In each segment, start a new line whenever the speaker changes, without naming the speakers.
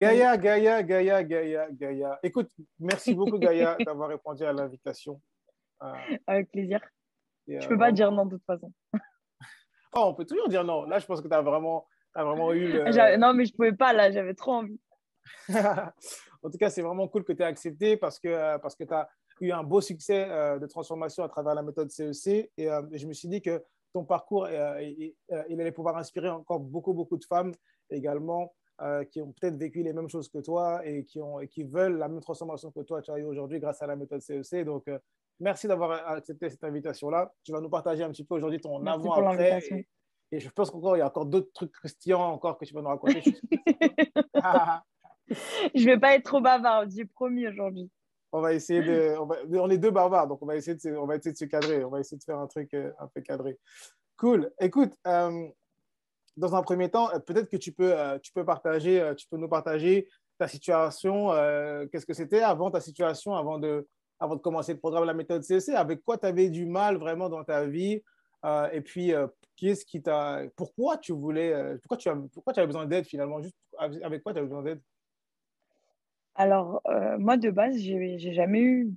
Oui,
Gaïa. Écoute, merci beaucoup, Gaïa, d'avoir répondu à l'invitation. Euh,
avec plaisir.
et,
Je peux pas dire
vraiment...
non de toute façon.
Oh, on peut toujours dire non. Là, je pense que t'as vraiment eu le...
Non, mais je pouvais pas là, j'avais trop envie.
En tout cas, c'est vraiment cool que tu aies accepté parce que tu as eu un beau succès de transformation à travers la méthode CEC. Et je me suis dit que ton parcours, il allait pouvoir inspirer encore beaucoup, beaucoup de femmes également qui ont peut-être vécu les mêmes choses que toi et qui veulent la même transformation que toi, tu as eu aujourd'hui grâce à la méthode CEC. Donc, merci d'avoir accepté cette invitation-là. Tu vas nous partager un petit peu aujourd'hui ton
Merci pour
avant-après.
l'invitation.
Et je pense qu'encore, il y a encore d'autres trucs croustillants encore que tu vas nous raconter. Je suis sûr que c'est ça.
Je vais pas être trop bavarde, j'ai promis aujourd'hui.
On va essayer de. On est deux barbares, donc on va essayer de se cadrer. On va essayer de faire un truc un peu cadré. Cool. Écoute, dans un premier temps, peut-être que tu peux partager, tu peux nous partager ta situation. Qu'est-ce que c'était avant ta situation, avant de commencer le programme, la méthode CEC? Avec quoi tu avais du mal vraiment dans ta vie? Et puis, qu'est-ce qui t'a. Pourquoi tu voulais. Pourquoi tu avais besoin d'aide finalement? Juste avec quoi tu avais besoin d'aide?
Alors, moi, de base, j'ai jamais eu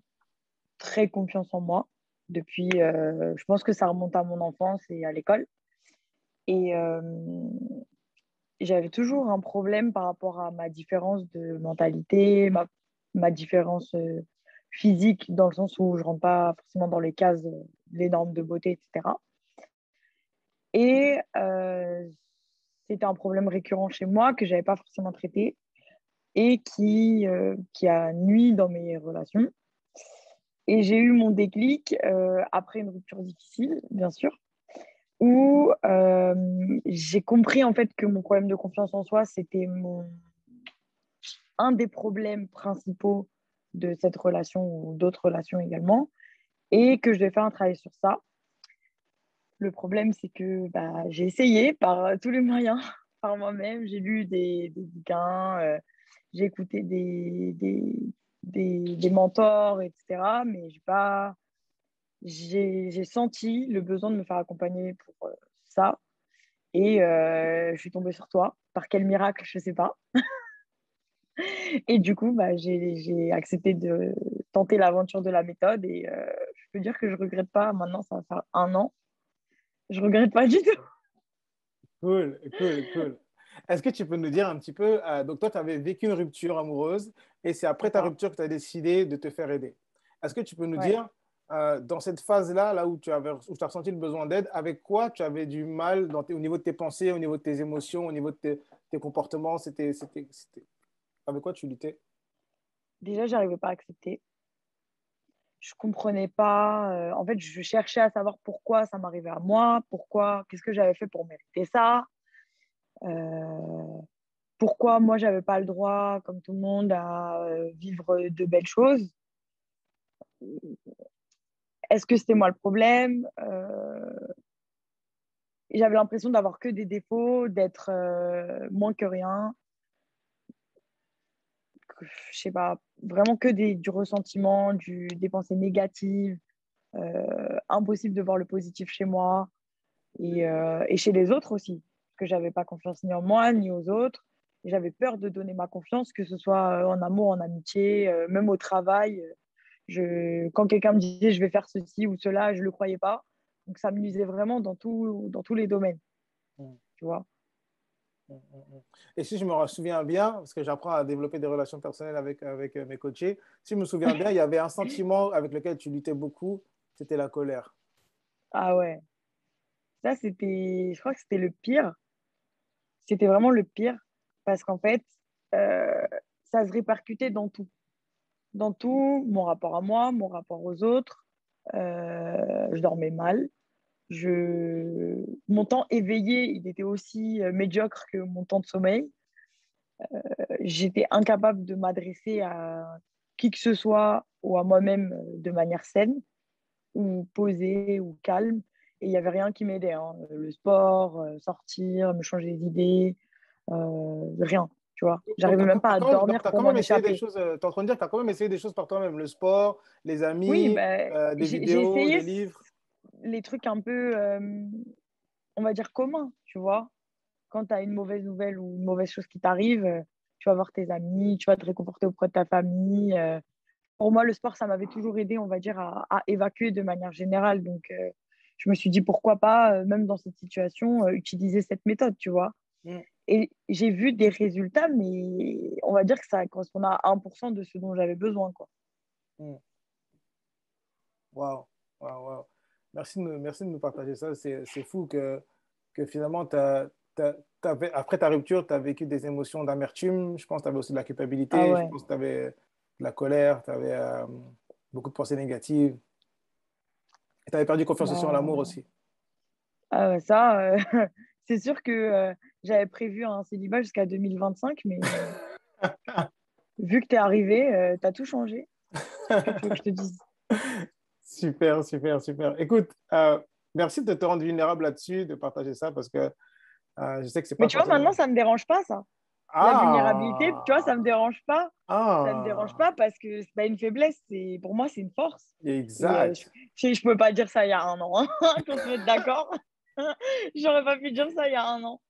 très confiance en moi depuis, je pense que ça remonte à mon enfance et à l'école. Et j'avais toujours un problème par rapport à ma différence de mentalité, ma différence physique, dans le sens où je rentre pas forcément dans les cases, les normes de beauté, etc. Et c'était un problème récurrent chez moi que j'avais pas forcément traité et qui a nui dans mes relations. Et j'ai eu mon déclic après une rupture difficile, bien sûr, où j'ai compris en fait que mon problème de confiance en soi, c'était un des problèmes principaux de cette relation ou d'autres relations également, et que je devais faire un travail sur ça. Le problème, c'est que bah, j'ai essayé par tous les moyens, par moi-même. J'ai lu des bouquins, j'ai écouté des mentors, etc. Mais j'ai senti le besoin de me faire accompagner pour ça. Et je suis tombée sur toi. Par quel miracle, je ne sais pas. Et du coup, bah, j'ai accepté de tenter l'aventure de la méthode. Et je peux dire que je ne regrette pas. Maintenant, ça va faire 1 an. Je ne regrette pas du tout.
Cool, cool, cool. Est-ce que tu peux nous dire un petit peu, donc toi, tu avais vécu une rupture amoureuse et c'est après
C'est
ta
ça.
rupture que tu as décidé de te faire aider. Est-ce que tu peux nous
Ouais.
dire, dans cette phase-là, là où où tu as ressenti le besoin d'aide, avec quoi tu avais du mal au niveau de tes pensées, au niveau de tes émotions, au niveau de tes comportements, avec quoi tu luttais?
Déjà, j'arrivais pas à accepter. Je comprenais pas. En fait, je cherchais à savoir pourquoi ça m'arrivait à moi, qu'est-ce que j'avais fait pour mériter ça, euh, pourquoi moi j'avais pas le droit, comme tout le monde, à vivre de belles choses. Est-ce que c'était moi le problème? J'avais l'impression d'avoir que des défauts, d'être moins que rien. Je sais pas, vraiment que du ressentiment, des pensées négatives. Impossible de voir le positif chez moi et chez les autres aussi, parce que j'avais pas confiance ni en moi ni aux autres. Et j'avais peur de donner ma confiance, que ce soit en amour, en amitié, même au travail. Quand quelqu'un me disait je vais faire ceci ou cela, je le croyais pas. Donc ça me nuisait vraiment dans tous les domaines,
Mm,
tu vois.
mm, mm, mm. Et si je me souviens bien, parce que j'apprends à développer des relations personnelles avec mes coachés, si je me souviens bien, il y avait un sentiment avec lequel tu luttais beaucoup, c'était la colère.
Ah ouais, je crois que c'était le pire. C'était vraiment le pire parce qu'en fait, euh, ça se répercutait dans tout, mon rapport à moi, mon rapport aux autres. Je dormais mal. Mon temps éveillé, il était aussi médiocre que mon temps de sommeil. J'étais incapable de m'adresser à qui que ce soit ou à moi-même de manière saine ou posée ou calme. Et il n'y avait rien qui m'aidait, hein. Le sport, sortir, me changer d'idée, rien, tu vois.
Donc,
J'arrivais même pas à
donc
dormir
t'as
pour
quand
m'en
même essayé des
échapper.
choses, tu es en train de dire que tu as quand même essayé des choses par toi-même, le sport, les
Oui,
amis,
ben,
des
j'ai
vidéos,
essayé
des livres.
les trucs un peu, on va dire, communs, tu vois. Quand tu as une mauvaise nouvelle ou une mauvaise chose qui t'arrive, tu vas voir tes amis, tu vas te réconforter auprès de ta famille. Pour moi, le sport, ça m'avait toujours aidé, on va dire, à évacuer de manière générale. Donc, je me suis dit, pourquoi pas, même dans cette situation, utiliser cette méthode, tu vois.
Mm,
Et j'ai vu des résultats, mais on va dire que ça correspond à 1% de ce dont j'avais besoin, quoi.
mm. Waouh, waouh, waouh. Merci de nous partager ça. C'est fou que finalement, après ta rupture, tu as vécu des émotions d'amertume. Je pense que tu avais aussi de la
Ah
culpabilité. Je
ouais.
pense que tu avais de la colère. Tu avais beaucoup de pensées négatives. Et tu avais perdu confiance aussi en l'amour
Bah,
aussi.
ah ouais, ça, c'est sûr que j'avais prévu un célibat jusqu'à 2025, mais vu que tu es arrivé, tu as tout changé. Que tu veux que je te dise?
Super, super, super. Écoute, merci de te rendre vulnérable là-dessus, de partager ça parce que je sais que c'est
Mais
pas
tu vois, maintenant,
forcément.
ça me dérange pas, ça. La vulnérabilité, tu vois, ça me
Ah,
dérange pas. Ça me dérange
ah,
pas parce que c'est pas une faiblesse. Pour moi, c'est une force. Et
exact.
je peux pas dire ça il y a un an, hein, qu'on se mette d'accord. J'aurais pas pu dire ça il y a un an.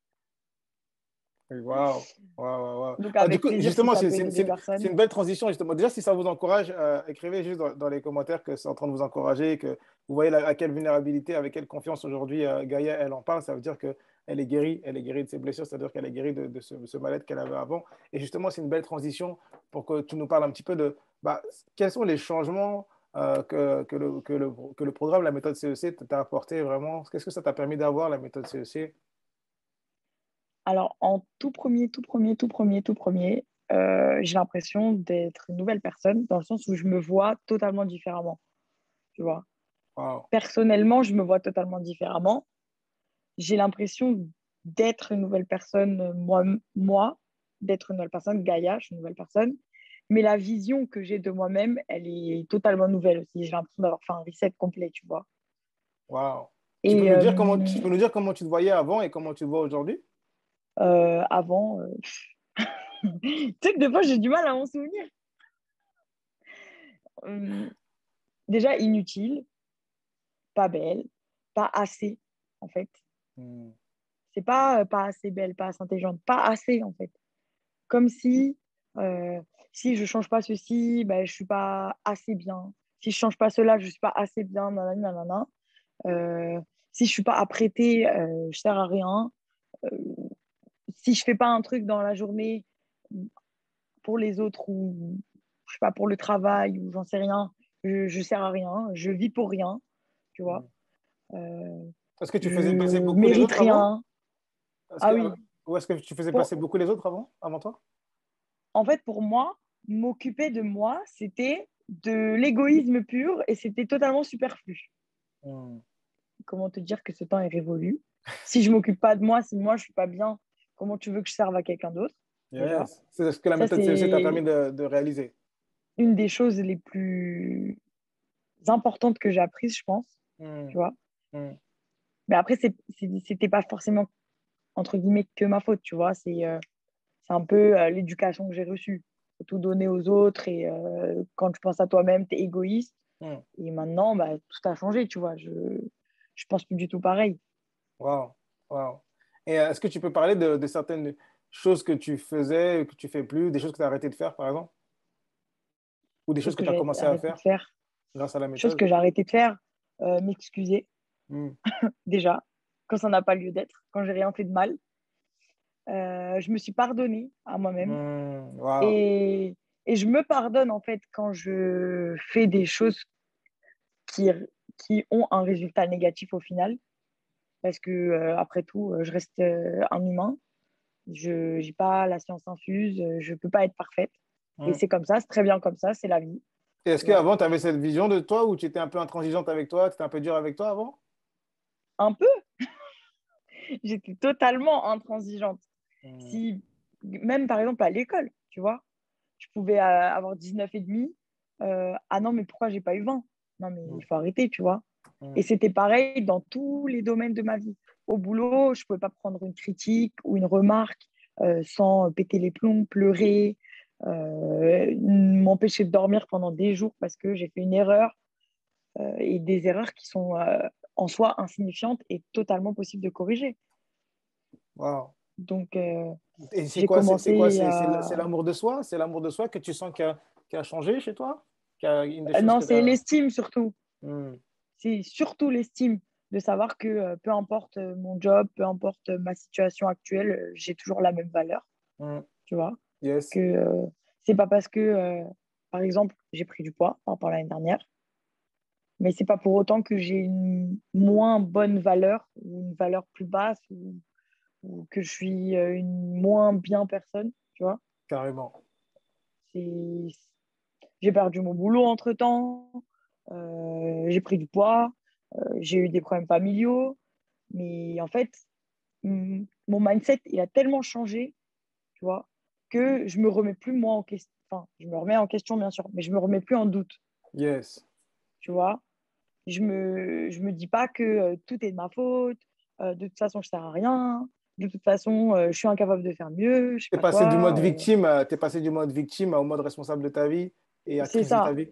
Waouh, waouh, waouh, waouh.
Donc,
Ah, du
avec
coup,
plaisir, si
justement,
ça peut aider des
c'est
personnes.
une belle transition, justement. Déjà, si ça vous encourage, écrivez juste dans les commentaires que c'est en train de vous encourager, que vous voyez à quelle vulnérabilité, avec quelle confiance aujourd'hui Gaïa, elle en parle. Ça veut dire qu'elle elle est guérie de ses blessures, c'est-à-dire qu'elle est guérie de ce mal-être qu'elle avait avant. Et justement, c'est une belle transition pour que tu nous parles un petit peu de bah, quels sont les changements que le programme, la méthode CEC t'a apporté vraiment. Qu'est-ce que ça t'a permis d'avoir, la méthode CEC?
Alors, en tout premier, tout premier, tout premier, tout premier, j'ai l'impression d'être une nouvelle personne dans le sens où je me vois totalement différemment. Tu vois.
Waouh,
Personnellement, je me vois totalement différemment. J'ai l'impression d'être une nouvelle personne, moi, d'être une nouvelle personne, Gaïa, je suis une nouvelle personne. Mais la vision que j'ai de moi-même, elle est totalement nouvelle aussi. J'ai l'impression d'avoir fait un reset complet, tu vois.
waouh.
Et
Tu peux nous dire comment tu te voyais avant et comment tu te vois aujourd'hui?
avant, tu sais que des fois, j'ai du mal à m'en souvenir. Euh, Déjà, inutile, pas belle, pas assez, en fait.
Hmm.
C'est pas pas assez belle, pas assez intelligente, pas assez, en fait. Comme si je change pas ceci, ben, je suis pas assez bien. Si je change pas cela, je suis pas assez bien, nanana, nanana. Si je suis pas apprêtée, je sers à rien. Euh, si je fais pas un truc dans la journée pour les autres ou je sais pas pour le travail ou j'en sais rien, je sers à rien. Je vis pour rien, tu vois.
Hmm.
Euh,
Est-ce que tu faisais passer
je
beaucoup les
mérite
autres avant?
rien.
Est-ce que,
Ah oui.
ou est-ce que tu faisais
Pour,
passer beaucoup les autres avant toi?
En fait, pour moi, m'occuper de moi, c'était de l'égoïsme pur et c'était totalement superflu.
Hmm.
Comment te dire que ce temps est révolu? Si je m'occupe pas de moi, si moi je suis pas bien, comment tu veux que je serve à quelqu'un d'autre? Déjà,
Yes. C'est ce que la
ça
méthode CEC t'a permis
c'est
de réaliser.
une des choses les plus importantes que j'ai apprises, je pense.
Hmm.
Tu vois.
Hmm.
Mais après, c'était pas forcément entre guillemets que ma faute, tu vois. C'est un peu l'éducation que j'ai reçue. Faut tout donner aux autres et quand tu penses à toi-même, tu es égoïste.
Hmm.
Et maintenant, bah, tout a changé, tu vois. Je pense plus du tout pareil.
Wow. Wow. Et est-ce que tu peux parler de certaines choses que tu faisais, que tu fais plus, des choses que tu as arrêté de faire, par exemple, ou des choses
Chose
que
que
tu as
j'ai
commencé à
arrêté de
faire
faire.
grâce à la
Chose
méthode?
que j'ai arrêté de faire, m'excuser,
Hmm.
déjà, quand ça n'a pas lieu d'être, quand j'ai rien fait de mal. Je me suis pardonnée à moi-même.
Hmm. Wow.
Et, et je me pardonne, en fait, quand je fais des choses qui, qui ont un résultat négatif au final. Parce que, après tout, je reste un humain. Je n'ai pas la science infuse. Je ne peux pas être parfaite. Et
Hmm.
c'est comme ça, c'est très bien comme ça, c'est la vie.
Et est-ce
Tu vois.
qu'avant, tu avais cette vision de toi où tu étais un peu intransigeante avec toi, tu étais un peu dur avec toi avant?
Un peu, j'étais totalement intransigeante.
Hmm.
Si, même par exemple à l'école, tu vois, je pouvais avoir 19 et demi. Ah non, mais pourquoi j'ai pas eu 20? Non, mais
Hmm.
il faut arrêter, tu vois.
Hmm.
Et c'était pareil dans tous les domaines de ma vie. Au boulot, je ne pouvais pas prendre une critique ou une remarque sans péter les plombs, pleurer, m'empêcher de dormir pendant des jours parce que j'ai fait une erreur et des erreurs qui sont en soi insignifiantes et totalement possibles de corriger.
Wow.
Donc,
Et c'est
j'ai
quoi? C'est quoi?
commencé
C'est
à...
l'amour de soi? C'est l'amour de soi que tu sens qui a changé chez toi? Qui a une des choses
Non,
que tu
c'est
as...
l'estime surtout. C'est surtout l'estime de savoir que peu importe mon job, peu importe ma situation actuelle, j'ai toujours la même valeur, tu vois. Que
Yes.
c'est pas parce que, par exemple, j'ai pris du poids par rapport à l'année dernière, mais c'est pas pour autant que j'ai une moins bonne valeur ou une valeur plus basse ou que je suis une moins bien personne, tu vois.
Carrément.
C'est... J'ai perdu mon boulot entre-temps, j'ai pris du poids, j'ai eu des problèmes familiaux, mais en fait, mon mindset, il a tellement changé, tu vois, que je me remets plus moi en question. Enfin, je me remets en question, bien sûr, mais je me remets plus en doute,
Yes.
tu vois. Je me dis pas que tout est de ma faute, de toute façon, je sers à rien, de toute façon, je suis incapable de faire mieux, je sais
T'es
pas
passé du
quoi.
mode victime, t'es passé du mode victime au mode responsable de ta vie et
C'est
actrice de ta
ça,
vie.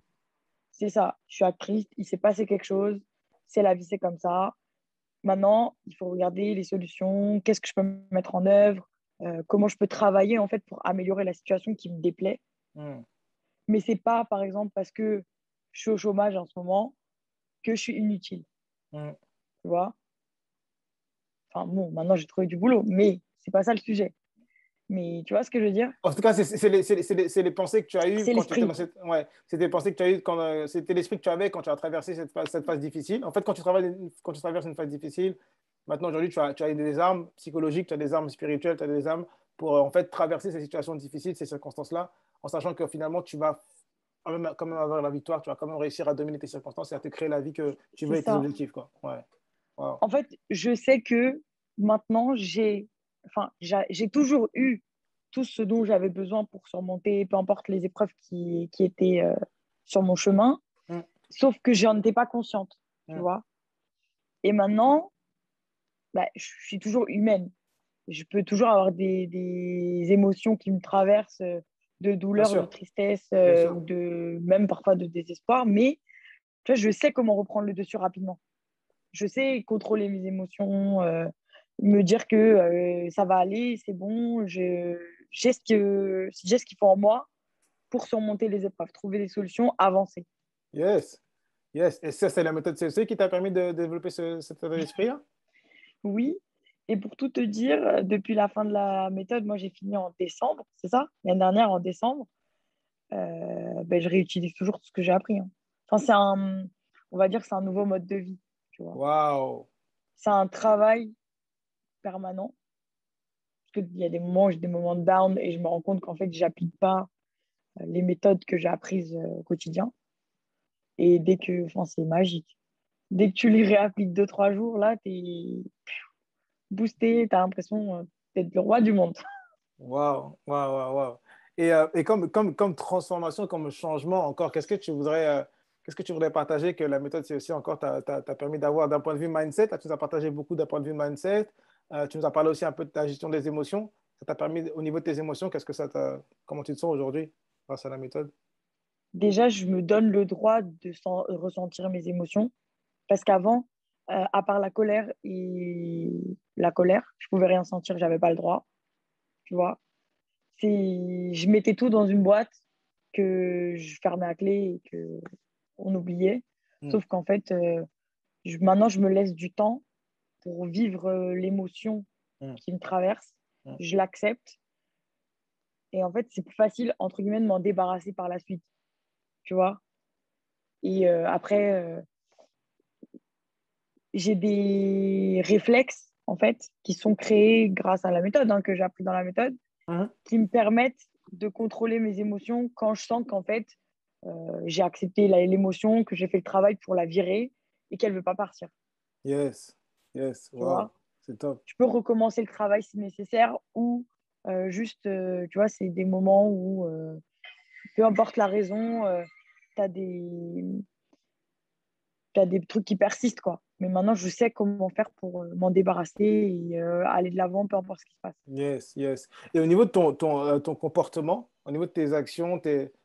c'est ça. Je suis actrice, il s'est passé quelque chose, c'est la vie, c'est comme ça. Maintenant, il faut regarder les solutions, qu'est-ce que je peux mettre en œuvre, comment je peux travailler en fait pour améliorer la situation qui me déplaît.
Hmm.
Mais c'est pas, par exemple, parce que je suis au chômage en ce moment que je suis inutile,
Hmm.
tu vois. Enfin bon, maintenant j'ai trouvé du boulot, mais c'est pas ça le sujet. Mais tu vois ce que je veux dire?
En tout cas, c'est les pensées que tu as eues
C'est
quand tu étais dans
l'esprit.
cette... Ouais, c'était les pensées que tu as eues quand... c'était l'esprit que tu avais quand tu as traversé cette phase difficile. En fait, quand tu traverses une phase difficile, maintenant, aujourd'hui, tu as des armes psychologiques, tu as des armes spirituelles, tu as des armes pour, en fait, traverser ces situations difficiles, ces circonstances-là, en sachant que finalement, tu vas quand même avoir la victoire, tu vas quand même réussir à dominer tes circonstances et à te créer la vie que tu veux
C'est
et tes
ça.
objectifs, quoi. Ouais. Wow.
En fait, je sais que maintenant, j'ai toujours eu tout ce dont j'avais besoin pour surmonter, peu importe les épreuves qui étaient sur mon chemin,
Hmm.
sauf que j'en étais pas consciente, tu
Hmm.
vois. Et maintenant, bah, je suis toujours humaine. Je peux toujours avoir des émotions qui me traversent de
Bien
douleur, de
sûr,
tristesse
bien
ou
sûr.
de même parfois de désespoir, mais tu vois, je sais comment reprendre le dessus rapidement. Je sais contrôler mes émotions, me dire que ça va aller, c'est bon, j'ai ce qu'il faut en moi pour surmonter les épreuves, trouver des solutions, avancer.
Yes. Yes. Et ça, c'est la méthode CEC qui t'a permis de développer cet état d'esprit-là?
Oui, et pour tout te dire, depuis la fin de la méthode, moi j'ai fini en décembre, c'est ça? L'année dernière en décembre, ben, je réutilise toujours tout ce que j'ai appris, hein. Enfin, on va dire que c'est un nouveau mode de vie, tu vois.
Waouh!
C'est un travail permanent. Parce qu'il y a des moments où j'ai des moments de down et je me rends compte qu'en fait, j'applique pas les méthodes que j'ai apprises au quotidien. Et enfin, c'est magique. Dès que tu les réappliques 2, 3 jours, là, t'es boosté, t'as l'impression d'être le roi du monde.
Waouh! Waouh! Waouh! Waouh! Et comme transformation, comme changement encore, qu'est-ce que tu voudrais partager que la méthode CEC encore t'a permis d'avoir d'un point de vue mindset? Là, tu nous as partagé beaucoup d'un point de vue mindset. Tu nous as parlé aussi un peu de ta gestion des émotions. Ça t'a permis, au niveau de tes émotions, comment tu te sens aujourd'hui grâce à la méthode?
Déjà, je me donne le droit de ressentir mes émotions. Parce qu'avant, à part la colère, je pouvais rien sentir, j'avais pas le droit, tu vois. Je mettais tout dans une boîte que je fermais à clé et que on oubliait.
Hmm.
Sauf qu'en fait, maintenant, je me laisse du temps pour vivre l'émotion
Hmm.
qui me traverse.
Hmm.
Je l'accepte. Et en fait, c'est plus facile, entre guillemets, de m'en débarrasser par la suite, tu vois. Et après, j'ai des réflexes, en fait, qui sont créés grâce à la méthode, hein, que j'ai appris dans la méthode,
Mhm.
qui me permettent de contrôler mes émotions quand je sens qu'en fait, j'ai accepté l'émotion, que j'ai fait le travail pour la virer et qu'elle ne veut pas partir,
Yes. Yes.
tu
Waouh!
vois.
C'est top.
Je peux recommencer le travail si nécessaire ou juste, tu vois, c'est des moments où, peu importe la raison, tu as des trucs qui persistent, quoi. Mais maintenant, je sais comment faire pour m'en débarrasser et aller de l'avant, peu importe ce qui se passe.
Yes, yes. Et au niveau de ton comportement, au niveau de tes actions,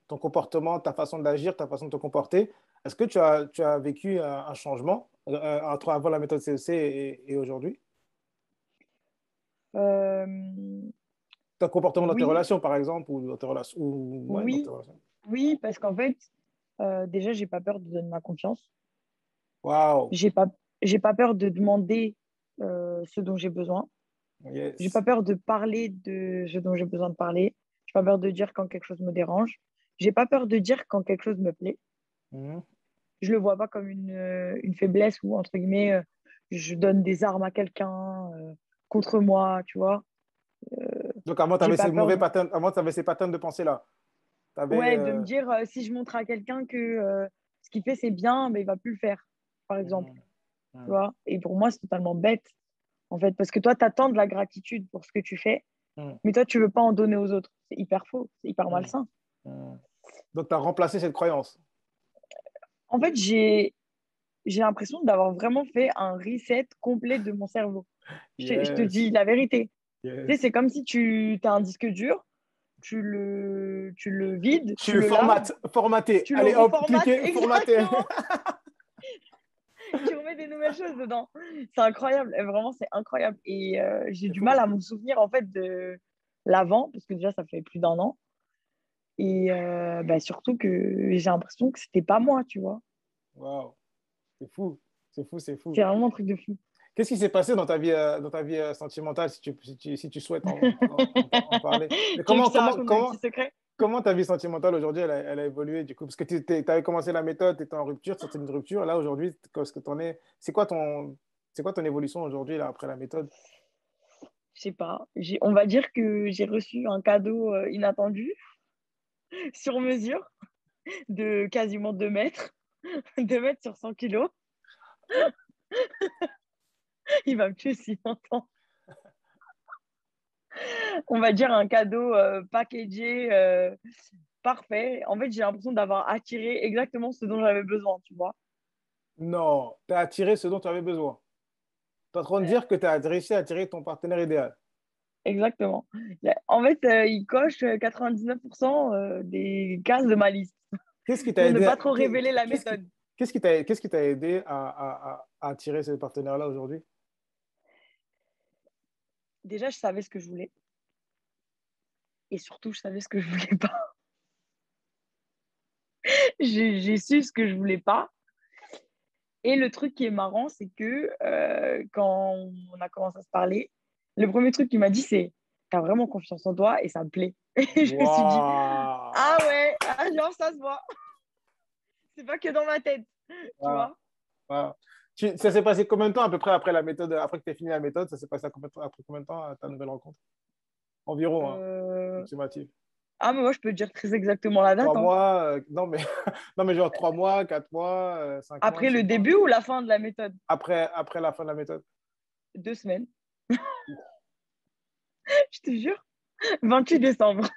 ton comportement, ta façon d'agir, ta façon de te comporter, est-ce que tu as vécu un changement entre avant la méthode CEC et aujourd'hui?
Euh,
Ton comportement dans tes
oui,
relations, par exemple, ou dans tes relations, ou, ouais, dans tes
oui,
relations.
oui, parce qu'en fait, déjà, j'ai pas peur de donner ma confiance.
Waouh,
J'ai pas, j'ai pas peur de demander ce dont j'ai besoin. J'ai pas
yes.
peur de parler de ce dont j'ai besoin de parler. J'ai pas peur de dire quand quelque chose me dérange. J'ai pas peur de dire quand quelque chose me plaît.
Mhm.
Je le vois pas comme une faiblesse ou entre guillemets, je donne des armes à quelqu'un contre moi, tu vois.
Donc, avant, tu
J'ai
avais
pas
ces
peur
mauvais
de,
patterns, avant, tu avais ces patterns de pensée-là. Tu avais.
ouais, de me dire si je montre à quelqu'un que ce qu'il fait c'est bien, mais il va plus le faire, par exemple,
Mhm.
tu
Mhm.
vois. Et pour moi, c'est totalement bête, en fait, parce que toi, tu attends de la gratitude pour ce que tu fais,
Mhm.
mais toi, tu veux pas en donner aux autres. C'est hyper faux, c'est hyper
Mhm.
malsain.
Mhm. Donc, tu as remplacé cette croyance.
En fait, j'ai l'impression d'avoir vraiment fait un reset complet de mon cerveau. Je te
Yes,
dis la vérité. Tu sais,
yes.
c'est comme si tu as un disque dur, tu le vides,
Je suis
tu
le
le laves,
formaté.
tu le
Allez, hop,
reformates
cliquez, formaté.
exactement, tu remets des nouvelles choses dedans. C'est incroyable, et vraiment, c'est incroyable. Et j'ai
C'est
du mal
fou.
à me souvenir en fait de l'avant, parce que déjà, ça fait plus d'un an. Et bah, surtout que j'ai l'impression que c'était pas moi, tu vois.
Waouh, c'est fou. C'est fou, c'est fou.
C'est vraiment un truc de fou.
Qu'est-ce qui s'est passé dans ta vie sentimentale, si tu souhaites en parler? Mais
Tu veux que je te raconte un petit secret?
comment ta vie sentimentale aujourd'hui, elle a évolué du coup? Parce que tu avais commencé la méthode, tu étais en rupture, tu sortais d'une rupture. Là, aujourd'hui, qu'est-ce que t'en es? C'est quoi ton évolution aujourd'hui, là, après la méthode?
Je sais pas. On va dire que j'ai reçu un cadeau inattendu, sur mesure, de quasiment 2 mètres, 2 mètres sur 100 kilos. Il va me tuer s'il m'entend. On va dire un cadeau packagé parfait. En fait, j'ai l'impression d'avoir attiré exactement ce dont j'avais besoin, tu vois.
Non, tu as attiré ce dont tu avais besoin. Tu es en train de dire que tu as réussi à attirer ton partenaire idéal.
Exactement. En fait, il coche 99% des cases de ma liste
Qu'est-ce qui t'a
pour ne
aidé
pas trop révéler la méthode.
qu'est-ce qui t'a aidé à attirer ce partenaire-là aujourd'hui?
Déjà, je savais ce que je voulais et surtout, je savais ce que je voulais pas. J'ai su ce que je voulais pas. Et le truc qui est marrant, c'est que quand on a commencé à se parler, le premier truc qu'il m'a dit, c'est t'as vraiment confiance en toi et ça me plaît. Et je me suis dit,
Waouh!
ah ouais, ah, genre ça se voit. C'est pas que dans ma tête, tu
Waouh!
vois.
Waouh. Ça s'est passé combien de temps à peu près après la méthode, après que tu aies fini la méthode, ça s'est passé après combien de temps ta nouvelle rencontre? Environ, hein,
Euh,
approximatif.
Ah, mais moi, je peux te dire très exactement la date,
Trois
hein.
mois, non mais, non mais genre 3 mois, 4 mois, 5 mois,
Après le
6 mois.
début ou la fin de la méthode?
Après la fin de la méthode.
2 semaines, je te jure. 28 décembre.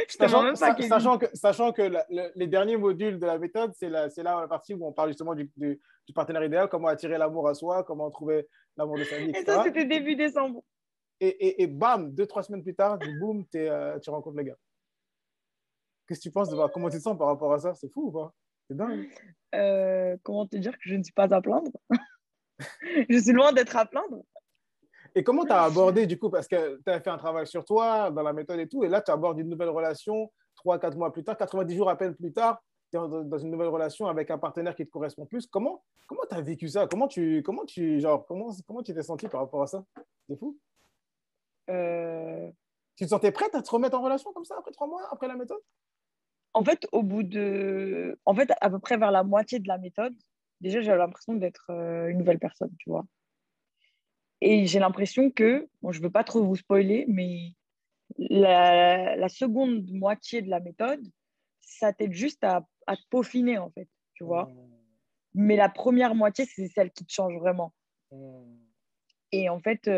Je te mens même pas, Kevin.
Sachant que les derniers modules de la méthode, c'est là la partie où on parle justement du partenaire idéal, comment attirer l'amour à soi, comment trouver l'amour de sa vie,
Et ça,
etc.
c'était début décembre.
Et bam, 2, 3 semaines plus tard, boum, tu rencontres le gars. Qu'est-ce que tu penses de voir comment tu te sens par rapport à ça? C'est fou ou pas? C'est dingue.
Comment te dire que je ne suis pas à plaindre? Je suis loin d'être à plaindre.
Et comment tu as abordé du coup, parce que tu as fait un travail sur toi, dans la méthode et tout, et là tu abordes une nouvelle relation 3, 4 mois plus tard, 90 jours à peine plus tard, tu es dans une nouvelle relation avec un partenaire qui te correspond plus. Comment tu as vécu ça? Comment tu t'es senti par rapport à ça? C'est fou.
Euh,
Tu te sentais prête à te remettre en relation comme ça après 3 mois, après la méthode?
En fait, En fait, à peu près vers la moitié de la méthode, déjà, j'avais l'impression d'être une nouvelle personne, tu vois. Et j'ai l'impression que, bon, je ne veux pas trop vous spoiler, mais la seconde moitié de la méthode, ça t'aide juste à te peaufiner, en fait, tu vois.
Mmh,
Mais la première moitié, c'est celle qui te change vraiment.
mmh,
Et en fait,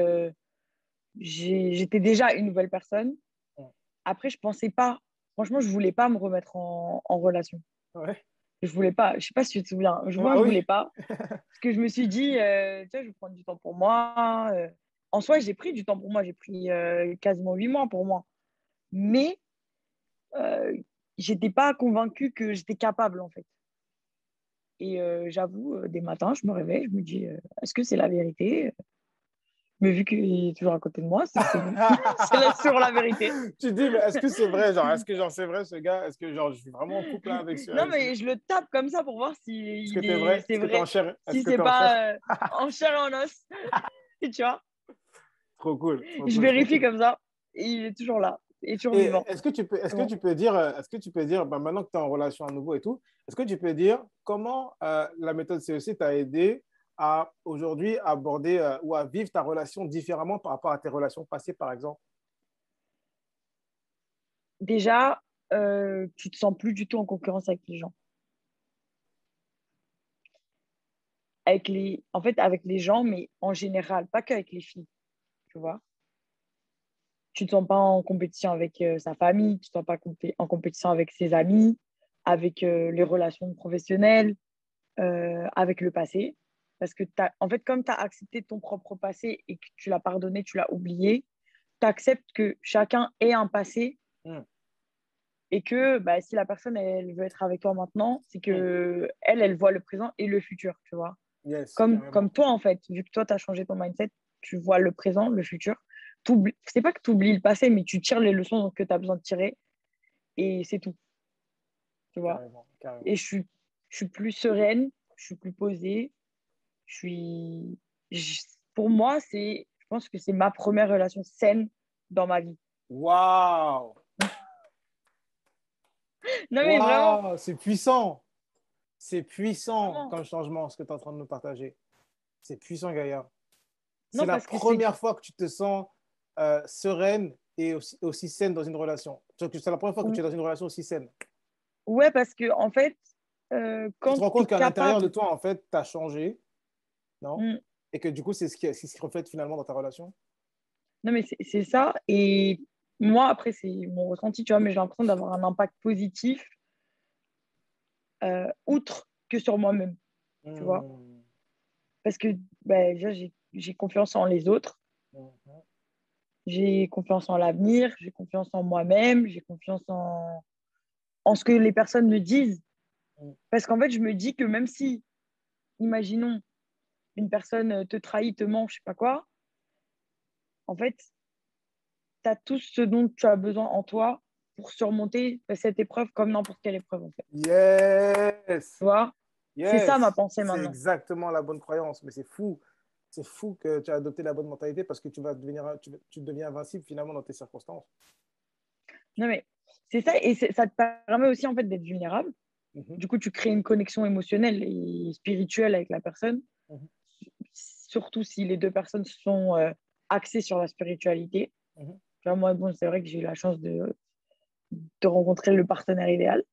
j'étais déjà une nouvelle personne.
mmh.
Après, je pensais pas, franchement, je voulais pas me remettre en relation.
Ouais.
Je voulais pas, je sais pas si tu te souviens,
Ah
moi, je
oui.
voulais pas. Parce que je me suis dit, tu vois, je vais prendre du temps pour moi. En soi, j'ai pris du temps pour moi, j'ai pris quasiment 8 mois pour moi. Mais euh, j'étais pas convaincue que j'étais capable, en fait. Et j'avoue, des matins, je me réveille, je me dis, est-ce que c'est la vérité? Mais vu qu'il est toujours à côté de moi, c'est bon. C'est là sur la vérité.
Tu dis, mais est-ce que c'est vrai? Genre, est-ce que genre, c'est vrai ce gars? Est-ce que genre, je suis vraiment en couple là, avec ce.
Non, mais je le tape comme ça pour voir
Est-ce que
si
t'es vrai?
c'est
Est-ce que t'es en
vrai.
chair? Est-ce
Si
que
c'est
t'es en chair?
pas en chair et en os. Tu vois?
Trop cool, trop
Je
cool, trop
vérifie
cool.
comme ça. Et il est toujours là. Il est toujours
Et
vivant.
est-ce
C'est
que
bon.
tu peux dire, bah, maintenant que tu es en relation à nouveau et tout, est-ce que tu peux dire comment la méthode CEC t'a aidé à aujourd'hui aborder ou à vivre ta relation différemment par rapport à tes relations passées, par exemple?
Déjà, tu te sens plus du tout en concurrence avec les gens. En fait, avec les gens, mais en général, pas qu'avec les filles, tu vois. Tu ne te sens pas en compétition avec sa famille, tu ne te sens pas en compétition avec ses amis, avec les relations professionnelles, avec le passé. Parce que, en fait, comme tu as accepté ton propre passé et que tu l'as pardonné, tu l'as oublié, tu acceptes que chacun ait un passé
Mm,
et que bah, si la personne, elle veut être avec toi maintenant, c'est
mm.
que elle voit le présent et le futur, tu vois.
Yes,
Comme
carrément.
toi, en fait, vu que toi, tu as changé ton mindset, tu vois le présent, le futur. C'est pas que tu oublies le passé, mais tu tires les leçons que tu as besoin de tirer et c'est tout, tu vois.
Carrément, carrément.
Et je suis plus sereine, je suis plus posée, je suis. je- pour moi, je pense que c'est ma première relation saine dans ma vie.
Waouh!
Non, mais vraiment,
Waouh! C'est puissant! C'est puissant
vraiment.
comme changement, ce que tu es en train de nous partager. C'est puissant, Gaïa. C'est
Non,
la
parce que c'est.
première fois que tu te sens sereine et aussi saine dans une relation. C'est la première fois que tu es dans une relation aussi saine.
Ouais, parce que, en fait,
Tu te
quand
rends
tu es
compte qu'à l'intérieur de
capable.
toi, en fait, tu as changé, non?
Hmm.
Et que du coup, c'est ce qui reflète finalement dans ta relation.
Non, mais c'est ça. Et moi, après, c'est mon ressenti, tu vois, mais j'ai l'impression d'avoir un impact positif outre que sur moi-même, tu vois.
Hmm.
Parce que ben, déjà, j'ai confiance en les autres,
Mhm.
j'ai confiance en l'avenir, j'ai confiance en moi-même, j'ai confiance en ce que les personnes me disent. Parce qu'en fait, je me dis que même si, imaginons, une personne te trahit, te ment, je sais pas quoi, en fait, tu as tout ce dont tu as besoin en toi pour surmonter cette épreuve comme n'importe quelle épreuve, en fait.
Yes!
Tu vois? C'est ça ma
Yes!
pensée
C'est
maintenant.
exactement la bonne croyance. Mais c'est fou. C'est fou que tu as adopté la bonne mentalité parce que tu deviens invincible finalement dans tes circonstances.
Non, mais c'est ça, et ça te permet aussi en fait d'être vulnérable.
Mhm.
Du coup, tu crées une connexion émotionnelle et spirituelle avec la personne,
Mhm.
surtout si les deux personnes sont axées sur la spiritualité.
Mhm.
Tu vois, moi, bon, c'est vrai que j'ai eu la chance de rencontrer le partenaire idéal.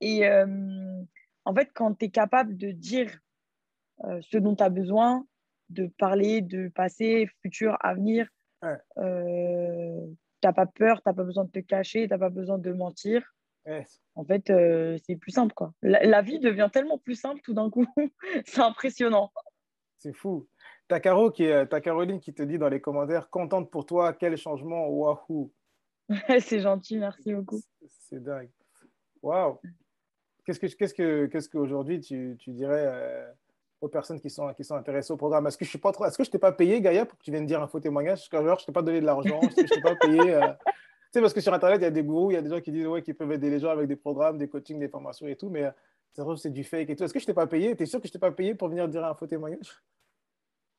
Et en fait, quand tu es capable de dire ce dont tu as besoin, de parler de passé, futur, avenir,
Ouais.
t'as pas peur, t'as pas besoin de te cacher, t'as pas besoin de mentir.
Yes.
En fait, c'est plus simple, quoi. La vie devient tellement plus simple tout d'un coup. C'est impressionnant.
C'est fou. T'as Caroline qui te dit dans les commentaires, contente pour toi, quel changement, waouh.
C'est gentil, merci beaucoup.
C'est dingue. Waouh. Qu'est-ce qu'aujourd'hui tu dirais aux personnes qui sont intéressées au programme? Est-ce que je suis pas trop, est-ce que je t'ai pas payé, Gaïa, pour que tu viennes dire un faux témoignage? Est-ce que genre, je t'ai pas donné de l'argent? Est-ce que je t'ai pas payé? Tu sais, parce que sur Internet, il y a des gourous, il y a des gens qui disent ouais, qu'ils peuvent aider les gens avec des programmes, des coachings, des formations et tout, mais ça se trouve, c'est du fake et tout. Est-ce que je t'ai pas payé? T'es sûr que je t'ai pas payé pour venir dire un faux témoignage?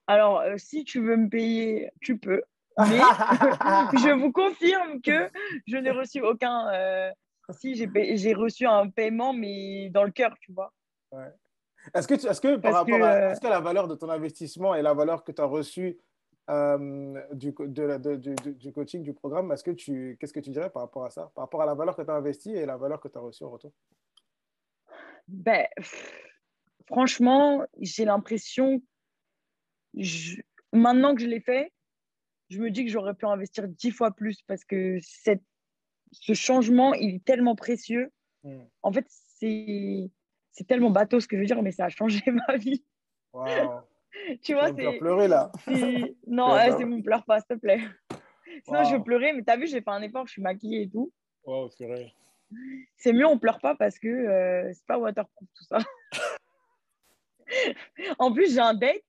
Alors, si tu veux me payer, tu peux. Mais je vous confirme que je n'ai reçu aucun. Si, j'ai reçu un paiement, mais dans le cœur, tu vois.
Ouais. Est-ce que par
Parce que,
rapport à, est-ce que la valeur de ton investissement et la valeur que tu as reçue du coaching, du programme, qu'est-ce que tu dirais par rapport à ça? Par rapport à la valeur que tu as investie et la valeur que tu as reçue en retour?
ben, franchement, j'ai l'impression, je- maintenant que je l'ai fait, je me dis que j'aurais pu investir 10 fois plus parce que ce changement, il est tellement précieux.
Hmm.
En fait, c'est tellement bateau ce que je veux dire, mais ça a changé ma vie.
Waouh.
Tu
Tu
vois,
vas me faire pleurer là. Tu
Non,
vas me
c'est
faire-
bon, pleure pas, s'il te plaît. Sinon, je vais
Waouh.
pleurer, mais t'as vu, j'ai fait un effort, je suis maquillée et tout.
Waouh, purée.
C'est mieux, on pleure pas parce que c'est pas waterproof tout ça. En plus, j'ai un date,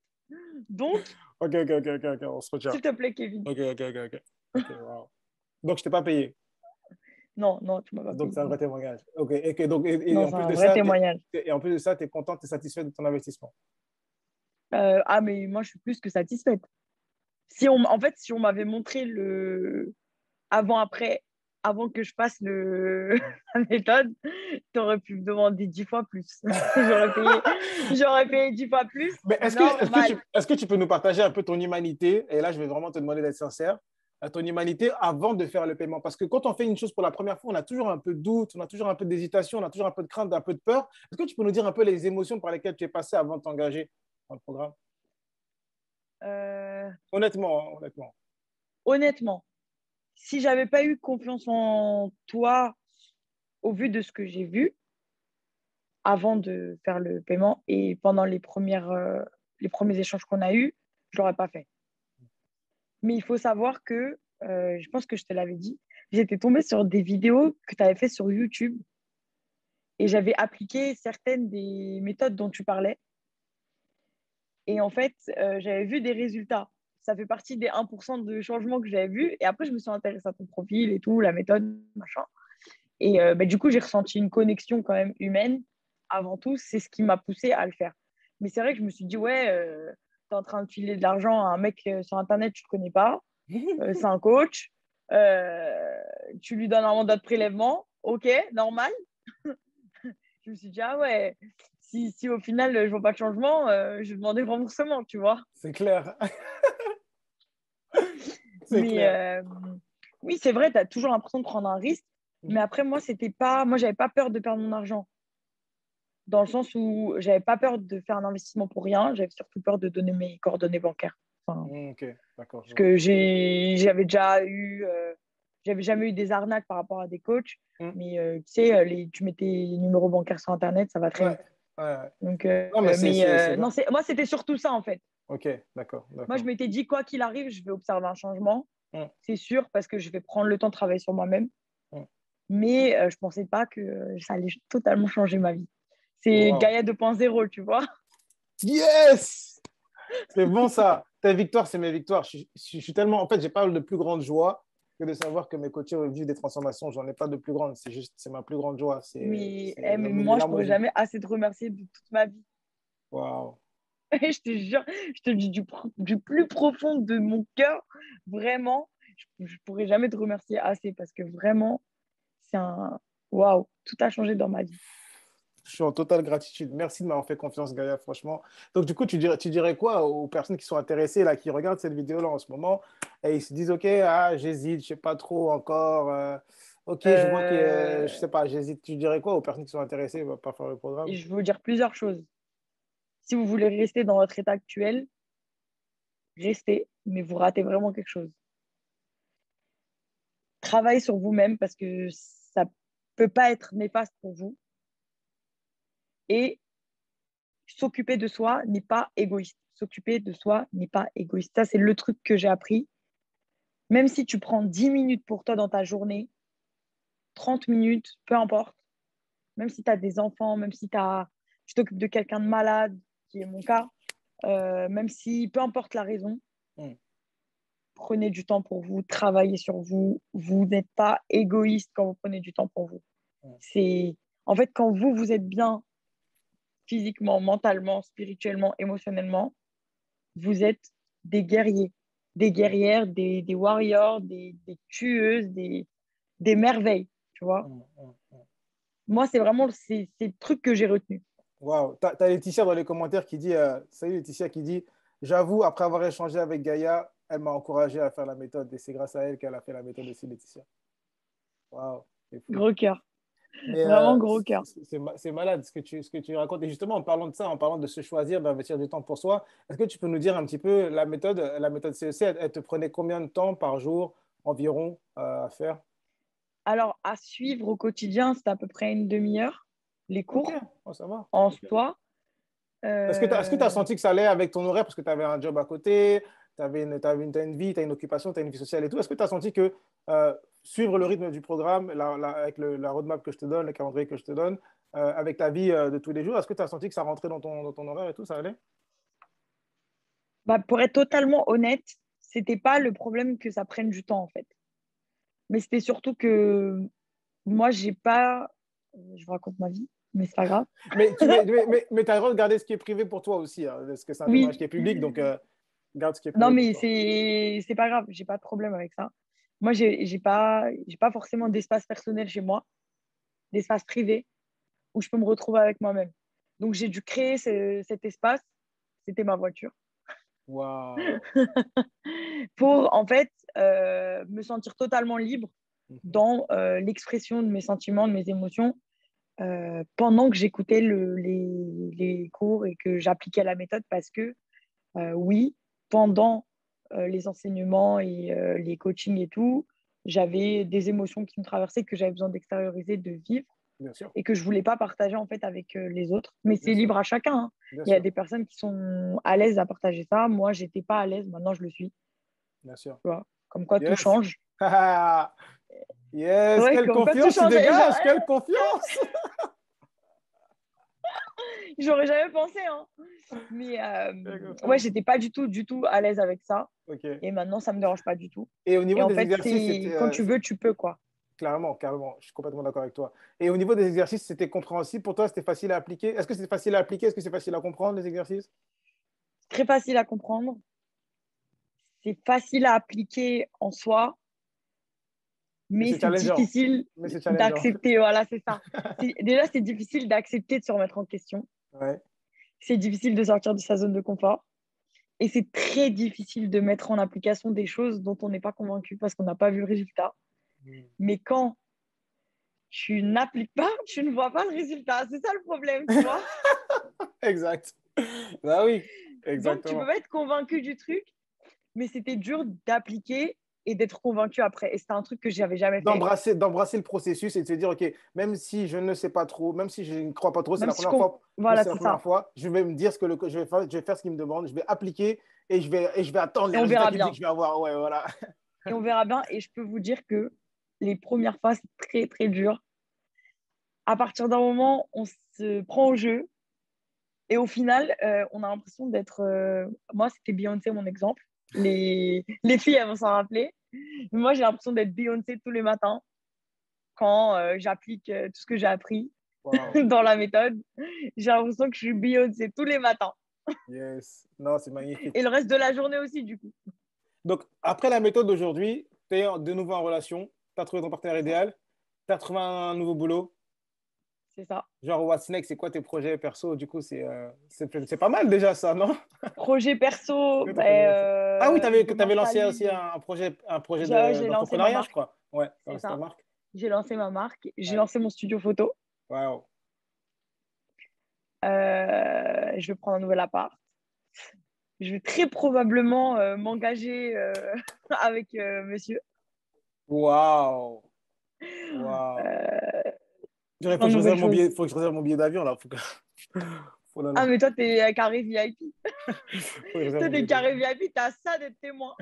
donc,
Ok, on se retient.
s'il te plaît, Kevin.
Ok, wow. Donc, je t'ai pas payé.
Non, non, tu m'as pas
Donc,
payé.
c'est un vrai
Non,
témoignage. Ok, donc, et
non,
en
c'est
plus
un
de
vrai
ça,
témoignage.
et en plus de ça, tu es content, tu es satisfait de ton investissement.
Ah, mais moi, je suis plus que satisfaite. En fait, si on m'avait montré le avant-après, avant que je fasse la méthode, tu aurais pu me demander 10 fois plus. J'aurais payé 10 fois plus,
Mais
normal.
est-ce que tu peux nous partager un peu ton humanité? Et là, je vais vraiment te demander d'être sincère. Ton humanité avant de faire le paiement. Parce que quand on fait une chose pour la première fois, on a toujours un peu de doute, on a toujours un peu d'hésitation, on a toujours un peu de crainte, un peu de peur. Est-ce que tu peux nous dire un peu les émotions par lesquelles tu es passé avant de t'engager dans le programme?
Euh,
Honnêtement, hein, honnêtement.
Honnêtement, si j'avais pas eu confiance en toi au vu de ce que j'ai vu avant de faire le paiement et pendant les premiers échanges qu'on a eus, je l'aurais pas fait. Mais il faut savoir que, je pense que je te l'avais dit, j'étais tombée sur des vidéos que tu avais fait sur YouTube et j'avais appliqué certaines des méthodes dont tu parlais. Et en fait, j'avais vu des résultats. Ça fait partie des 1% de changements que j'avais vus. Et après, je me suis intéressée à ton profil et tout, la méthode, machin. Et du coup, j'ai ressenti une connexion quand même humaine. Avant tout, c'est ce qui m'a poussée à le faire. Mais c'est vrai que je me suis dit, ouais, tu es en train de filer de l'argent à un mec sur Internet que tu ne connais pas. C'est un coach. Euh, Tu lui donnes un mandat de prélèvement. OK, normal. Je me suis dit, ah ouais, si au final, je ne vois pas de changement, je vais demander le remboursement, tu vois.
C'est clair. C'est
Mais
clair.
oui, c'est vrai, tu as toujours l'impression de prendre un risque. Mais après, moi, j'avais pas peur de perdre mon argent. Dans le sens où j'avais pas peur de faire un investissement pour rien, j'avais surtout peur de donner mes coordonnées bancaires. Enfin,
Ok, d'accord, je
parce
vois.
que j'avais jamais eu des arnaques par rapport à des coachs,
Hmm.
mais tu sais, tu mets tes numéros bancaires sur Internet, ça va très
Ouais,
vite.
ouais.
Donc,
Non, mais c'est
non,
bien.
moi, c'était surtout ça en fait.
Ok, d'accord,
Moi, je
d'accord.
m'étais dit, quoi qu'il arrive, je vais observer un changement,
Hmm,
c'est sûr, parce que je vais prendre le temps de travailler sur moi-même.
hmm.
Mais je pensais pas que ça allait totalement changer ma vie. C'est
Wow.
Gaïa 2.0, tu vois.
Yes! C'est bon ça. Tes victoires, c'est mes victoires. Je suis tellement. En fait, j'ai pas de plus grande joie que de savoir que mes coachés vivent des transformations. J'en ai pas de plus grande. C'est juste, c'est ma plus grande joie.
Mais
Les
moi, je
larmes aux
pourrais
yeux.
jamais assez te remercier de toute ma vie.
Waouh.
Et je te jure, je te le dis du plus profond de mon cœur, vraiment, je pourrais jamais te remercier assez parce que vraiment, c'est un waouh, tout a changé dans ma vie.
Je suis en totale gratitude. Merci de m'avoir fait confiance, Gaïa, franchement. Donc, du coup, tu dirais quoi aux personnes qui sont intéressées, là, qui regardent cette vidéo-là en ce moment et ils se disent, OK, ah, j'hésite, je sais pas trop encore. OK, je vois que, je
Euh,
sais pas, j'hésite. Tu dirais quoi aux personnes qui sont intéressées par faire le
et
programme?
je veux vous dire plusieurs choses. Si vous voulez rester dans votre état actuel, restez, mais vous ratez vraiment quelque chose. Travaillez sur vous-même parce que ça peut pas être néfaste pour vous. Et s'occuper de soi n'est pas égoïste. S'occuper de soi n'est pas égoïste. Ça, c'est le truc que j'ai appris. Même si tu prends 10 minutes pour toi dans ta journée, 30 minutes, peu importe, même si tu as des enfants, même si tu t'occupes de quelqu'un de malade, qui est mon cas, même si, peu importe la raison,
Hmm,
prenez du temps pour vous, travaillez sur vous. Vous n'êtes pas égoïste quand vous prenez du temps pour vous.
hmm,
C'est, en fait, quand vous êtes bien physiquement, mentalement, spirituellement, émotionnellement, vous êtes des guerriers, des guerrières, des warriors, des tueuses, des merveilles, tu vois.
hmm, hmm, hmm.
Moi, c'est vraiment c'est le truc que j'ai retenu.
Waouh. T'as Laetitia dans les commentaires qui dit, salut Laetitia, qui dit, j'avoue, après avoir échangé avec Gaïa, elle m'a encouragé à faire la méthode et c'est grâce à elle qu'elle a fait la méthode aussi, Laetitia. Waouh, c'est fou.
Gros cœur,
Mais
vraiment gros cœur.
c'est malade ce que tu racontes. Et justement, en parlant de ça, en parlant de se choisir, d'investir du temps pour soi, est-ce que tu peux nous dire un petit peu la méthode CEC, elle te prenait combien de temps par jour environ à faire?
Alors, à suivre au quotidien, c'est à peu près une demi-heure, les
Ok,
cours
oh, ça va.
en
Ok.
soi.
Est-ce que tu as
Euh,
senti que ça allait avec ton horaire parce que tu avais un job à côté, t'as une vie, tu as une vie sociale et tout. Est-ce que tu as senti que suivre le rythme du programme avec la roadmap que je te donne, le calendrier que je te donne, avec ta vie de tous les jours. Est-ce que tu as senti que ça rentrait dans ton horaire et tout, ça allait?
Bah, pour être totalement honnête, c'était pas le problème que ça prenne du temps, en fait. Mais c'était surtout que moi, j'ai pas. Je vous raconte ma vie, mais c'est pas grave.
Mais tu as le droit de garder ce qui est privé pour toi aussi, hein, parce que c'est un témoignage
Oui,
qui est public, donc garde ce qui est
non,
privé pour
mais
toi.
c'est pas grave, j'ai pas de problème avec ça. Moi, j'ai pas forcément d'espace personnel chez moi, d'espace privé où je peux me retrouver avec moi-même. Donc, j'ai dû créer cet espace. C'était ma voiture.
Waouh.
Pour, en fait, me sentir totalement libre
Mhm.
dans l'expression de mes sentiments, de mes émotions, pendant que j'écoutais les cours et que j'appliquais la méthode parce que, oui, pendant les enseignements et les coachings et tout, j'avais des émotions qui me traversaient que j'avais besoin d'extérioriser, de vivre
Bien sûr,
et que je voulais pas partager en fait avec les autres. Mais
bien
c'est
sûr,
libre à chacun, hein.
bien
Il y a
sûr,
des personnes qui sont à l'aise à partager ça. Moi, j'étais pas à l'aise. Maintenant, je le suis.
bien sûr.
Tu vois. Comme quoi, tout
Yes.
change.
Yes,
Ouais,
quelle
comme quoi, tout
confiance tu
change.
dégages, quelle confiance.
J'aurais jamais pensé, hein. Mais
Quelle
ouais,
confiance.
j'étais pas du tout à l'aise avec ça.
Ok.
Et maintenant, ça me dérange pas du tout.
Et au
Et
niveau
en
des
fait,
exercices,
c'est quand tu veux, tu peux, quoi.
clairement, carrément, je suis complètement d'accord avec toi. Et au niveau des exercices, c'était compréhensible pour toi, c'était facile à appliquer. Est-ce que c'est facile à appliquer? Est-ce que c'est facile à comprendre, les exercices?
Très facile à comprendre. C'est facile à appliquer en soi,
Mais
mais
c'est
c'est
challengeant.
difficile
Mais c'est challengeant.
d'accepter. Voilà, c'est ça. Déjà, c'est difficile d'accepter de se remettre en question.
Ouais.
C'est difficile de sortir de sa zone de confort. Et c'est très difficile de mettre en application des choses dont on n'est pas convaincu parce qu'on n'a pas vu le résultat.
Mm.
Mais quand tu n'appliques pas, tu ne vois pas le résultat. C'est ça le problème, tu vois.
Exact. Bah oui,
Donc, tu peux
exactement.
pas être convaincu du truc, mais c'était dur d'appliquer et d'être convaincu après. Et c'était un truc que j'avais jamais fait.
D'embrasser le processus et de se dire, OK, même si je ne sais pas trop, même si je ne crois pas trop, c'est
Même
la
si
première fois,
voilà,
c'est la
c'est
première
ça.
fois, je vais me dire ce que je vais faire ce qu'il me demande, je vais appliquer et je vais attendre
Et
les
on
résultats
verra
qu'il me dit que
bien.
je vais avoir. Ouais, voilà.
Et on verra bien. Et je peux vous dire que les premières fois, c'est très, très dur. À partir d'un moment, on se prend au jeu. Et au final, on a l'impression d'être. Moi, c'était Beyoncé, mon exemple. Les filles, elles vont s'en rappeler. Moi, j'ai l'impression d'être Beyoncé tous les matins quand j'applique tout ce que j'ai appris
Wow.
dans la méthode. J'ai l'impression que je suis Beyoncé tous les matins.
Yes. Non, c'est magnifique.
Et le reste de la journée aussi, du coup.
Donc, après la méthode d'aujourd'hui, tu es de nouveau en relation, tu as trouvé ton partenaire
C'est ça.
idéal, tu as trouvé un nouveau boulot.
C'est ça.
Genre, What's next, c'est quoi tes projets perso? Du coup, c'est pas mal déjà ça, non?
Projet perso,
C'est quoi tes projets
ben,
perso? Ah oui,
je veux
t'avais lancé aussi
m'installer.
un projet
J'ai lancé ma
d'entrepreneuriat, je
marque.
crois. Ouais, t'as
C'est
lancé ta
ça.
marque.
J'ai lancé ma marque. J'ai
Ouais.
lancé mon studio photo.
Waouh.
Je vais prendre un nouvel appart. Je vais très probablement m'engager avec monsieur.
Waouh. Waouh.
Euh,
Il faut
plein
que
de
je réserve
nouvelles
mon billet,
choses.
faut que je réserve mon billet d'avion là. Oh là
Ah,
là.
mais toi, t'es carré VIP.
Faut que je réserve
Toi,
mon
t'es
billet
carré
d'avion.
VIP, t'as ça d'être témoin.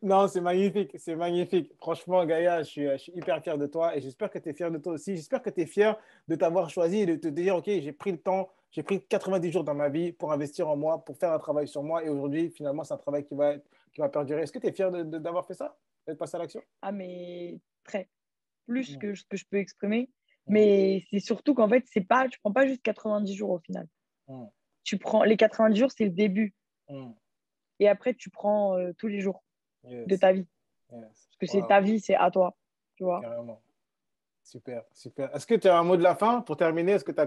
Non, c'est magnifique, c'est magnifique. Franchement, Gaïa, je suis hyper fier de toi et j'espère que tu es fier de toi aussi. J'espère que tu es fier de t'avoir choisi et de te dire, OK, j'ai pris le temps, j'ai pris 90 jours dans ma vie pour investir en moi, pour faire un travail sur moi et aujourd'hui, finalement, c'est un travail qui va perdurer. Est-ce que tu es fier d'avoir fait ça, d'être passé à l'action?
Ah, mais très. Plus
Mm,
que ce que je peux exprimer.
mm,
Mais c'est surtout qu'en fait, c'est pas, tu prends pas juste 90 jours au final.
mm,
Tu prends les 90 jours, c'est le début.
mm.
Et après, tu prends tous les jours de
Yes,
ta vie.
yes.
Parce que c'est ta
Wow,
vie, c'est à toi. Tu vois.
carrément. Super, super. Est-ce que tu as un mot de la fin pour terminer? Est-ce que tu as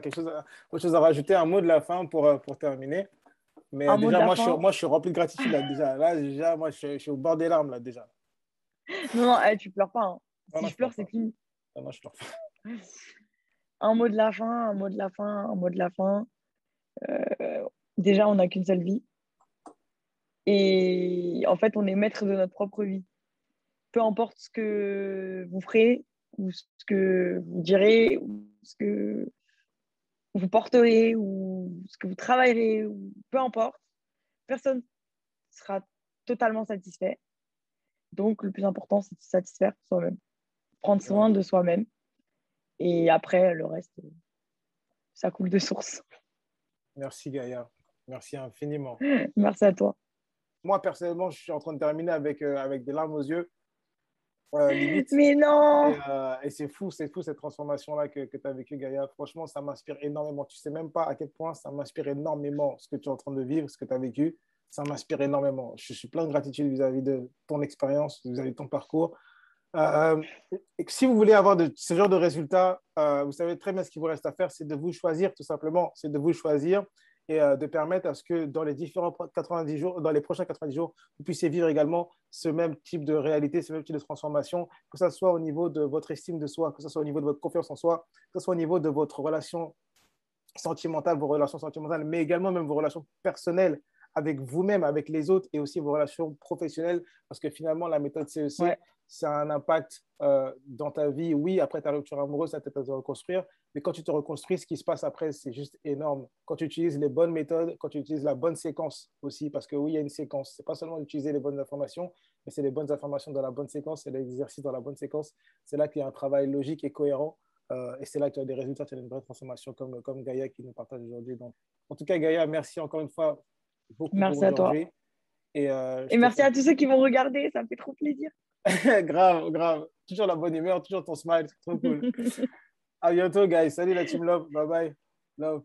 autre chose à rajouter, un mot de la fin pour terminer? Mais
Un mot de
déjà,
la fin.
moi, je suis rempli de gratitude là, déjà. Là, déjà, moi, je suis au bord des larmes là, déjà.
Non, non, tu pleures pas, hein.
Non,
Si
non,
je
je
pleure,
pleure
c'est
pas.
fini.
Non, non, je pleure pas.
Un mot de la fin, un mot de la fin, un mot de la fin. Euh, Déjà, on n'a qu'une seule vie. Et en fait, on est maître de notre propre vie. Peu importe ce que vous ferez, ou ce que vous direz, ou ce que vous porterez, ou ce que vous travaillerez, ou peu importe, personne sera totalement satisfait. Donc, le plus important, c'est de se satisfaire soi-même. Prendre soin de soi-même. Et après, le reste, ça coule de source.
Merci, Gaïa. Merci infiniment.
Merci à toi.
Moi, personnellement, je suis en train de terminer avec des larmes aux yeux, limite.
Mais non!
Et c'est fou cette transformation-là que tu as vécue, Gaïa. Franchement, ça m'inspire énormément. Tu sais même pas à quel point ça m'inspire énormément ce que tu es en train de vivre, ce que tu as vécu. Ça m'inspire énormément. Je suis plein de gratitude vis-à-vis de ton expérience, vis-à-vis de ton parcours. Et si vous voulez avoir ce genre de résultats, vous savez très bien ce qu'il vous reste à faire, c'est de vous choisir tout simplement. C'est de vous choisir et de permettre à ce que dans les différents 90 jours, dans les prochains 90 jours, vous puissiez vivre également ce même type de réalité, ce même type de transformation, que ce soit au niveau de votre estime de soi, que ce soit au niveau de votre confiance en soi, que ce soit au niveau de votre relation sentimentale, vos relations sentimentales, mais également même vos relations personnelles avec vous-même, avec les autres et aussi vos relations professionnelles, parce que finalement, la méthode CEC,
Ouais.
ça a un impact dans ta vie. Oui, après ta rupture amoureuse, ça t'aide à te reconstruire, mais quand tu te reconstruis, ce qui se passe après, c'est juste énorme. Quand tu utilises les bonnes méthodes, quand tu utilises la bonne séquence aussi, parce que oui, il y a une séquence. Ce n'est pas seulement d'utiliser les bonnes informations, mais c'est les bonnes informations dans la bonne séquence, c'est l'exercice dans la bonne séquence. C'est là qu'il y a un travail logique et cohérent. Et c'est là que tu as des résultats, tu as une vraie transformation comme Gaïa qui nous partage aujourd'hui. Donc, en tout cas, Gaïa, merci encore une fois beaucoup pour
Merci à toi.
aujourd'hui. Et,
Et merci à tous ceux qui vont regarder, ça me fait trop plaisir.
grave, grave. Toujours la bonne humeur, toujours ton smile, c'est trop cool. À bientôt, guys. Salut la team Love. Bye bye. Love.